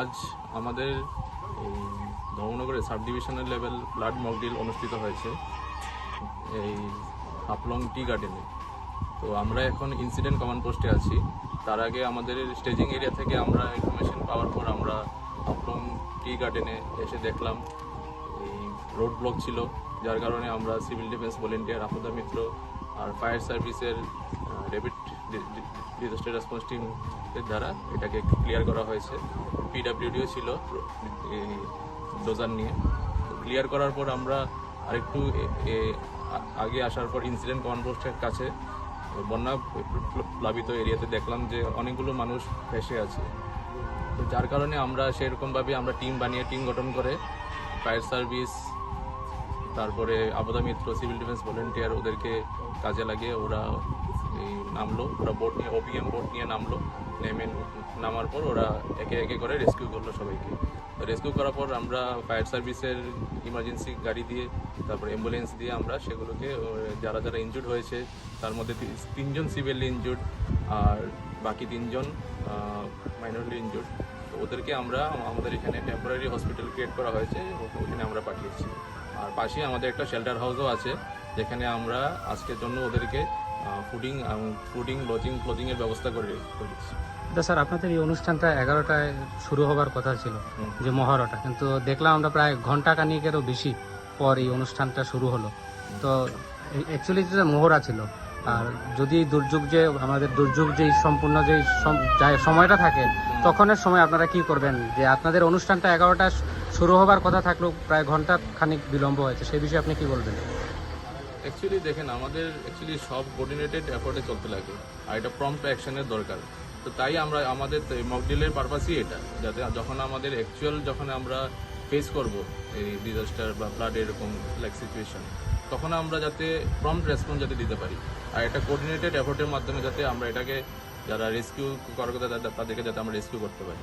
আজ আমাদের এই ধর্মনগরের sub divisional level blood mock drill অনুষ্ঠিত হয়েছে এই হাফলং টি গার্ডেনে। তো আমরা এখন ইনসিডেন্ট কমান্ড পোস্টে আছি। তার আগে আমাদের স্টেজিং এরিয়া থেকে আমরা ইনফরমেশন পাওয়ার পর আমরা হাফলং টি গার্ডেনে এসে দেখলাম এই রোড ব্লক ছিল, যার কারণে আমরা সিভিল ডিফেন্স ভলেন্টিয়ার আপদা মিত্র আর ফায়ার সার্ভিসের র্যাপিড ডিজাস্টার রেসপন্স টিমের দ্বারা এটাকে ক্লিয়ার করা হয়েছে। পিডাব্লিউডিও ছিল ডোজার নিয়ে। ক্লিয়ার করার পর আমরা আরেকটু আগে আসার পর ইনসিডেন্ট কমান্ড পোস্টের কাছে বন্যা প্লাবিত এরিয়াতে দেখলাম যে অনেকগুলো মানুষ ভেসে আছে। তো যার কারণে আমরা সেরকমভাবে আমরা টিম বানিয়ে টিম গঠন করে ফায়ার সার্ভিস, তারপরে আপদা মিত্র, সিভিল ডিফেন্স ভলেন্টিয়ার ওদেরকে কাজে লাগিয়ে ওরা নামলো। ওরা বোট নিয়ে ওপিএম বোট নিয়ে নামার পর ওরা একে একে করে রেস্কিউ করলো সবাইকে। তো রেস্কিউ করার পর আমরা ফায়ার সার্ভিসের ইমার্জেন্সি গাড়ি দিয়ে, তারপর অ্যাম্বুলেন্স দিয়ে আমরা সেগুলোকে যারা যারা ইনজুর্ড হয়েছে তার মধ্যে 3জন সিভিয়ারলি ইনজুর্ড আর বাকি 3জন মাইনরলি ইনজুর্ড, তো ওদেরকে আমরা আমাদের এখানে টেম্পোরারি হসপিটাল ক্রিয়েট করা হয়েছে, ওখানে আমরা পাঠিয়েছি। আর পাশে আমাদের একটা শেল্টার হাউসও আছে, যেখানে আমরা আজকের জন্য ওদেরকে ফুডিং লজিং ক্লোজিংয়ের ব্যবস্থা করে দিচ্ছি। তো স্যার, আপনাদের এই অনুষ্ঠানটা 11টায় শুরু হবার কথা ছিল, যে মহড়াটা, কিন্তু দেখলাম আমরা প্রায় ঘন্টা খানিকেরও বেশি পর এই অনুষ্ঠানটা শুরু হলো। তো অ্যাকচুয়ালি যেটা মহড়া ছিল, আর যদি আমাদের দুর্যোগ যেই সম্পূর্ণ যেই সময়টা থাকে, তখনের সময় আপনারা কি করবেন? যে আপনাদের অনুষ্ঠানটা 11টা শুরু হবার কথা থাকলেও প্রায় ঘন্টা খানিক বিলম্ব হয়েছে, সেই বিষয়ে আপনি কি বলবেন? অ্যাকচুয়ালি দেখেন, আমাদের সব কোঅর্ডিনেটেড এফোর্টে চলতে লাগে, আর এটা প্রম্পট অ্যাকশনের দরকার। তো তাই আমাদের মকড্রিলের পারপাসই এটা, যাতে যখন আমরা ফেস করব এই ডিজাস্টার বা ফ্লাড এরকম সিচুয়েশন, তখন আমরা যাতে প্রম্পট রেসপন্স যাতে দিতে পারি, আর এটা কোঅর্ডিনেটেড এফোর্টের মাধ্যমে যাতে আমরা এটাকে যারা রেস্কিউ করার কথা তাদেরকে যাতে আমরা রেস্কিউ করতে পারি।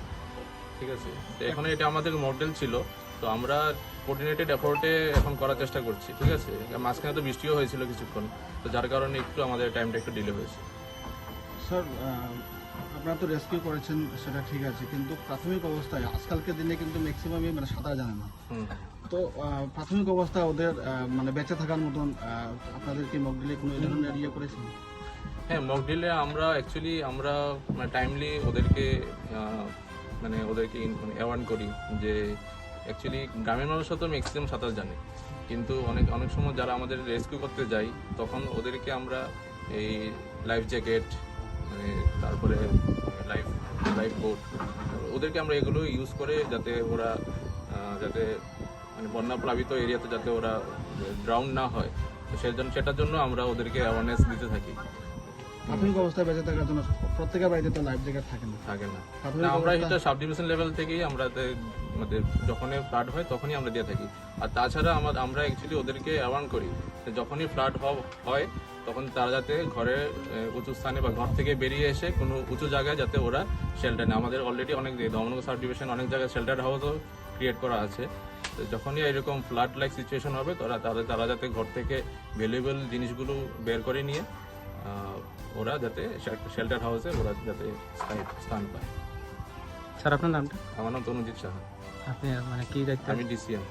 ঠিক আছে, তো এখন এটা আমাদের মডেল ছিল, তো আমরা কোঅর্ডিনেটেড এফোর্টে এখন করার চেষ্টা করছি। ঠিক আছে, মাঝখানে তো বৃষ্টিও হয়েছিল কিছুক্ষণ, তো যার কারণে একটু আমাদের টাইমটা একটু ডিলে হয়েছে। স্যার, আপনারা তো রেস্কিউ করেছেন, সেটা ঠিক আছে, কিন্তু প্রাথমিক অবস্থায় আজকালকের দিনে কিন্তু ম্যাক্সিমামই সাঁতার জানে না। তো প্রাথমিক অবস্থায় ওদের বেঁচে থাকার মতন আপনাদের কি মকড্রিলে কোনো ধরনের ইয়ে করেছেন? হ্যাঁ, মকড্রিলে আমরা টাইমলি ওদেরকে অ্যাওয়ার্ন করি যে অ্যাকচুয়ালি গ্রামের মানুষরা তো ম্যাক্সিমাম সাঁতার জানে, কিন্তু অনেক সময় যারা আমাদের রেস্কিউ করতে যাই, তখন ওদেরকে আমরা এই লাইফ জ্যাকেট, তারপরে লাইফ বোট, ওদেরকে আমরা এগুলো ইউজ করে যাতে ওরা বন্যা প্লাবিত এরিয়াতে যাতে ওরা ড্রাউন না হয়, তো সেটার জন্য আমরা ওদেরকে অ্যাওয়ারনেস দিতে থাকি। প্রাথমিক অবস্থায় বেঁচে থাকার জন্য প্রত্যেকের বাড়িতে তো লাইফ জ্যাকেট থাকে না। আমরা এটা সাব ডিভিশন লেভেল থেকেই আমরা যখনই ফ্লাড হয় তখনই আমরা দিয়ে থাকি। আর তাছাড়া আমরা অ্যাকচুয়ালি ওদেরকে অ্যাওয়ার্ন করি যখনই ফ্লাড হয় তখন তারা যাতে ঘরের উঁচু স্থানে বা ঘর থেকে বেরিয়ে এসে কোনো উঁচু জায়গায় যাতে ওরা শেল্টার নেয়। আমাদের অলরেডি অনেক ধর্মনগর সাব ডিভিশন অনেক জায়গায় শেল্টার হাউসও ক্রিয়েট করা আছে। তো যখনই এরকম ফ্লাড লাইক সিচুয়েশন হবে তারা যাতে ঘর থেকে ভ্যালুয়েবল জিনিসগুলো বের করে নিয়ে ওরা যাতে শেল্টার হাউসে ওরা যাতে স্থান পায়। স্যার, আপনার নামটা? আমার নাম তনুজিৎ সাহা। আপনি কি দায়িত্ব? আমি ডিসিএম।